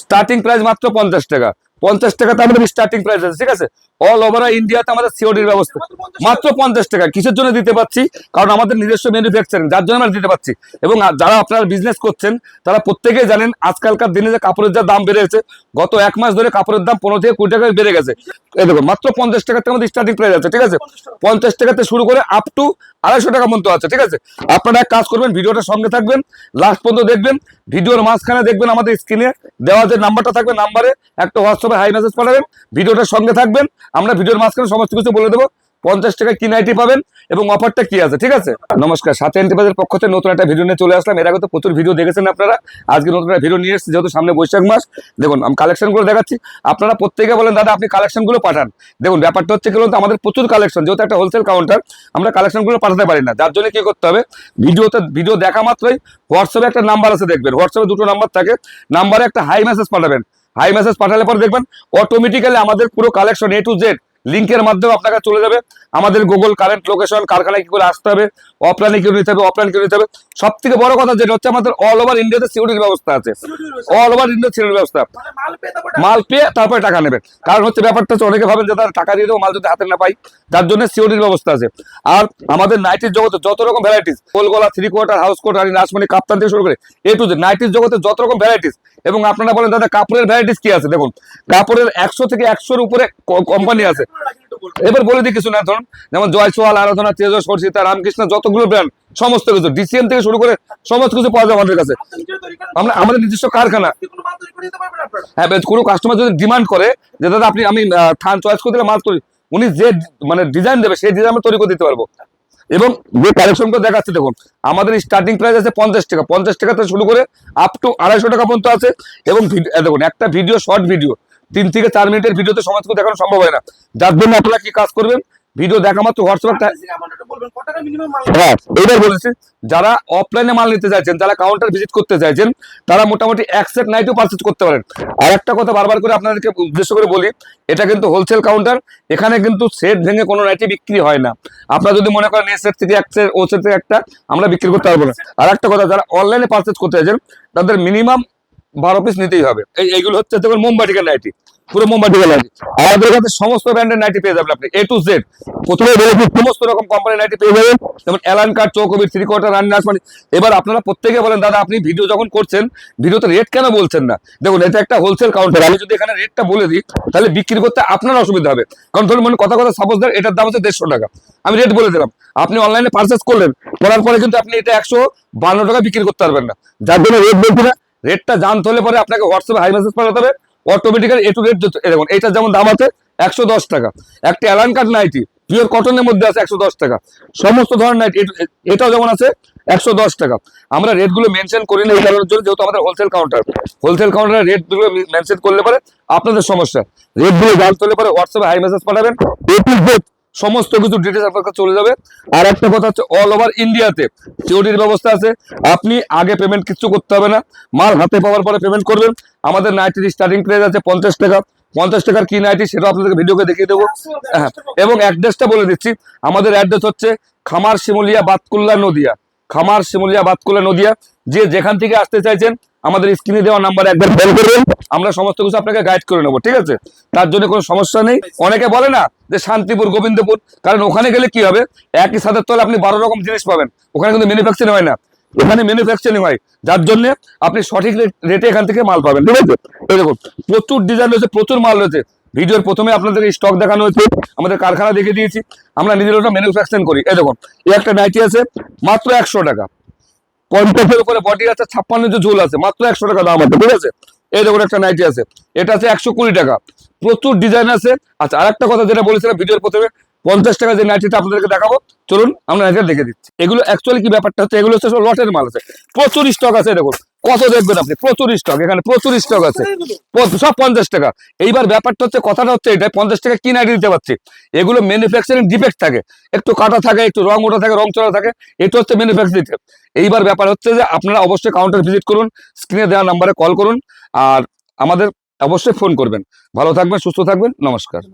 Starting price মাত্র 50 টাকা। 50 টাকাতে আমাদের স্টার্টিং প্রাইস আছে, ঠিক আছে। অল ওভার ইন্ডিয়াতে আমাদের সিওডির ব্যবস্থা মাত্র 50 টাকা। কিসের জন্য দিতে পারছি? কারণ আমাদের নিজস্ব ম্যানুফ্যাকচারিং, যার জন্য আমরা দিতে পারছি। এবং যারা আপনারা বিজনেস করছেন তারা প্রত্যেকেই জানেন আজকালকার দিনে যে কাপড়ের যা দাম বেড়েছে, গত 1 মাস ধরে কাপড়ের দাম 15 থেকে 20 টাকা বেড়ে গেছে। এই দেখুন মাত্র 50 টাকাতে আমাদের স্টার্টিং প্রাইস আছে, ঠিক আছে। 50 টাকাতে শুরু করে আপ টু 250 টাকা পর্যন্ত আছে, ঠিক আছে। আপনারা এক কাজ করবেন, ভিডিওটার সঙ্গে থাকবেন, লাস্ট পর্যন্ত দেখবেন। ভিডিওর মাঝখানে দেখবেন আমাদের স্ক্রিনে দেওয়া যে নাম্বারটা থাকবে, নাম্বারে একটা হোয়াটসঅ্যাপে হাই মেসেজ পাঠাবেন, ভিডিওটার সঙ্গে থাকবেন। আমরা ভিডিওর মাঝখানে সমস্ত কিছু বলে দেবো। 50 টাকায় কি নাইটি পাবেন এবং অফারটা কি আছে, ঠিক আছে। নমস্কার, সাথে এন্টারপ্রাইজের পক্ষ থেকে নতুন একটা ভিডিও নিয়ে চলে আসলাম। এর আগে তো প্রচুর ভিডিও দেখেছেন আপনারা, আজকে নতুন একটা ভিডিও নিয়ে এসেছি। যেহেতু সামনে বৈশাখ মাস, দেখুন আমি কালেকশনগুলো দেখাচ্ছি। আপনারা প্রত্যেকে বলেন দাদা আপনি কালেকশনগুলো পাঠান। দেখুন ব্যাপারটা হচ্ছে কি বলুন, আমাদের প্রচুর কালেকশন, যেহেতু একটা হোলসেল কাউন্টার, আমরা কালেকশনগুলো পাঠাতে পারি না। যার জন্য কি করতে হবে, ভিডিও দেখা মাত্রই হোয়াটসঅ্যাপে একটা নাম্বার আছে দেখবেন, হোয়াটসঅ্যাপে 2টো নাম্বার থাকে, নাম্বারে একটা হাই মেসেজ পাঠাবেন। হাই মেসেজ পাঠালে পরে দেখবেন অটোমেটিক্যালি আমাদের পুরো কালেকশন A to Z লিঙ্কের মাধ্যমে আপনাকে চলে যাবে। আমাদের গুগল কারেন্ট লোকেশন, কারখানায় কি করে আসতে হবে, অফলাইনে কি নিতে হবে, অফলাইন কি নিতে হবে। সব থেকে বড় কথা যেটা হচ্ছে, আমাদের অল ওভার ইন্ডিয়াতে সিওডির ব্যবস্থা আছে। অল ওভার ইন্ডিয়া সিওডির ব্যবস্থা, মাল পেয়ে তারপরে টাকা নেবেন। কারণ হচ্ছে ব্যাপারটা হচ্ছে অনেকে ভাবেন যে তারা টাকা দিয়ে দেবো, মাল যদি হাতে না পাই, যার জন্য সিওডির ব্যবস্থা আছে। আর আমাদের নাইটির জগতে যত রকম ভ্যারাইটিস, গোলগলা, 3/4, হাউস কোট, রানী, রাসমণি, কাপ্তান থেকে শুরু করে A to Z নাইটির জগতে যত রকম ভ্যারাইটিস। এবং আপনারা বলেন দাদা কাপড়ের ভ্যারাইটিস কি আছে, দেখুন কাপড়ের 100 থেকে 100-র উপরে কোম্পানি আছে। এবার বলে দিই কিছু না, ধরুন যেমন জয়সওয়াল, আরাধনা, তেজস, সর্ষিতা, রামকৃষ্ণ, যতগুলো ব্র্যান্ড সমস্ত কিছু ডিসিএম থেকে শুরু করে সমস্ত কিছু পাওয়া যায় আমাদের কাছে। আমরা আমাদের নিজস্ব কারখানা। হ্যাঁ, কোনো কাস্টমার যদি ডিমান্ড করে যে দাদা আমি থান চয়েস করে দিলে মাল তৈরি, উনি যে মানে ডিজাইন দেবে সেই ডিজাইন আমরা তৈরি করে দিতে পারবো। এবং যে কালেকশনগুলো দেখাচ্ছে দেখুন, আমাদের স্টার্টিং প্রাইস আছে 50 টাকা। 50 টাকা থেকে শুরু করে আপ টু 250 টাকা পর্যন্ত আছে। এবং দেখুন একটা ভিডিও, শর্ট ভিডিও 3 থেকে 4 মিনিটের ভিডিওতে সমস্ত কিছু দেখানো সম্ভব হয় না। যার জন্য আপনারা কি কাজ করবেন, ভিডিও দেখা মাত্র হোয়াটসঅ্যাপে। হ্যাঁ, এবার বলেছি যারা অফলাইনে মাল নিতে চাইছেন, যারা কাউন্টার ভিজিট করতে চাইছেন, তারা মোটামুটি 1 সেট নাইটও পারচেজ করতে পারেন। আর একটা কথা বারবার করে আপনাদেরকে উদ্দেশ্য করে বলি, এটা কিন্তু হোলসেল কাউন্টার, এখানে কিন্তু সেট ভেঙে কোনো নাইটি বিক্রি হয় না। আপনারা যদি মনে করেন এ সেট থেকে 1 সেট, ও সেট থেকে একটা, আমরা বিক্রি করতে পারবো না। আর একটা কথা, যারা অনলাইনে পারচেজ করতে চাইছেন তাদের মিনিমাম 12 পিস নিতেই হবে। এইগুলো হচ্ছে দেখুন মোমবাটিকের নাইটি, পুরো মোমবাটিকের নাইটি। আমাদের কাছে সমস্ত ব্র্যান্ডের নাইটি পেয়ে যাবেন আপনি A to Z। প্রথমে বলেছি সমস্ত রকম কোম্পানির নাইটি পেয়ে যাবেন, যেমন এলান কাট, চৌকবির, 3/4, রানী, রাসমণি। এবার আপনারা প্রত্যেকে বলেন দাদা আপনি ভিডিও যখন করছেন ভিডিওতে রেট কেন বলছেন না? দেখুন এটা একটা হোলসেল কাউন্টার, আমি যদি এখানে রেটটা বলে দিই তাহলে বিক্রি করতে আপনার অসুবিধা হবে। কারণ ধরুন মানে কথা সাপোজ ধর এটার দাম হচ্ছে 150 টাকা, আমি রেট বলে দিলাম, আপনি অনলাইনে পারচেস করলেন, করার পরে কিন্তু আপনি এটা 152 টাকা বিক্রি করতে পারবেন না। যার জন্য রেট বলছি না। রেটটা জানতে হলে পরে আপনাকে হোয়াটসঅ্যাপে হাই মেসেজ পাঠাতে হবে, অটোমেটিক্যালি A to Z। দেখুন এইটার যেমন দাম আছে 110 টাকা, একটা অ্যালান কাট নাইটি পিওর কটনের মধ্যে আছে 110 টাকা, সমস্ত ধরনের নাইটি এটাও যেমন আছে 110 টাকা। আমরা রেটগুলো মেনশন করি না এই কারণের জন্য, যেহেতু আমাদের হোলসেল কাউন্টারের রেটগুলো মেনশন করলে পরে আপনাদের সমস্যা। রেটগুলো জানতে হলে পরে হোয়াটসঅ্যাপে হাই মেসেজ পাঠাবেন, A to Z সমস্ত কিছু ডিটেলস আপনার কাছে চলে যাবে। আর একটা কথা হচ্ছে অল ওভার ইন্ডিয়াতে সিওডির ব্যবস্থা আছে। আপনি আগে পেমেন্ট কিছু করতে হবে না, মাল হাতে পাওয়ার পরে পেমেন্ট করবেন। আমাদের নাইটির স্টার্টিং প্রাইস আছে 50 টাকা। 50 টাকার কি নাইটি সেটা আপনাদেরকে ভিডিওকে দেখিয়ে দেবো। হ্যাঁ, এবং অ্যাড্রেসটা বলে দিচ্ছি, আমাদের অ্যাড্রেস হচ্ছে খামার শিমুলিয়া, বাতকুল্লা, নদিয়া। খামার শিমুলিয়া, বাতকুল্লা, নদিয়া। যে যেখান থেকে আসতে চাইছেন আমাদের স্ক্রিনে দেওয়া নাম্বারে একবার কল করবেন, আমরা সমস্ত কিছু আপনাকে গাইড করে নেবো, ঠিক আছে। তার জন্য কোনো সমস্যা নেই। অনেকে বলে না যে শান্তিপুর, গোবিন্দপুর, কারণ ওখানে গেলে কি হবে, একই ছাদের তলে আপনি 12 রকম জিনিস পাবেন। ওখানে কিন্তু ম্যানুফ্যাকচারিং হয় না, এখানে ম্যানুফ্যাকচারিং হয়। যার জন্য আপনি সঠিক রেটে এখান থেকে মাল পাবেন, ঠিক আছে। এই দেখুন প্রচুর ডিজাইন রয়েছে, প্রচুর মাল রয়েছে। ভিডিওর প্রথমে আপনাদেরকে স্টক দেখানো হয়েছে, আমাদের কারখানা দেখিয়ে দিয়েছি, আমরা নিজেরা ম্যানুফ্যাকচারিং করি। এই দেখুন এই একটা নাইটি আছে মাত্র 100 টাকা, 50-এর উপরে বডি আছে, 56 ইঞ্চি ঝুল আছে, মাত্র 100 টাকা দাম আছে, ঠিক আছে। এই দেখুন একটা নাইটি আছে, এটা আছে 120 টাকা, প্রচুর ডিজাইন আছে। আচ্ছা, আর একটা কথা যেটা বলেছিলাম ভিডিওর প্রথমে, 50 টাকা যে নাইটিটা আপনাদেরকে দেখাবো, চলুন আমরা নাইটিটা দেখে দিচ্ছি। এগুলো অ্যাকচুয়ালি কি ব্যাপারটা হচ্ছে, এগুলো হচ্ছে সব লটের মাল আছে, প্রচুর স্টক আছে। দেখুন কত দেখবেন আপনি, প্রচুর স্টক, এখানে প্রচুর স্টক আছে, সব 50 টাকা। এইবার ব্যাপারটা হচ্ছে, কথাটা হচ্ছে এটা 50 টাকা কি নাইটি দিতে পারছি, এগুলো ম্যানুফ্যাকচারিং ডিফেক্ট থাকে, একটু কাটা থাকে, একটু রং ওঠা থাকে, রং চড়া থাকে, এটা হচ্ছে ম্যানুফ্যাকচারিং। এইবার ব্যাপার হচ্ছে যে আপনারা অবশ্যই কাউন্টার ভিজিট করুন, স্ক্রিনে দেওয়া নাম্বারে কল করুন, আর আমাদের অবশ্যই ফোন করবেন। ভালো থাকবেন, সুস্থ থাকবেন, নমস্কার।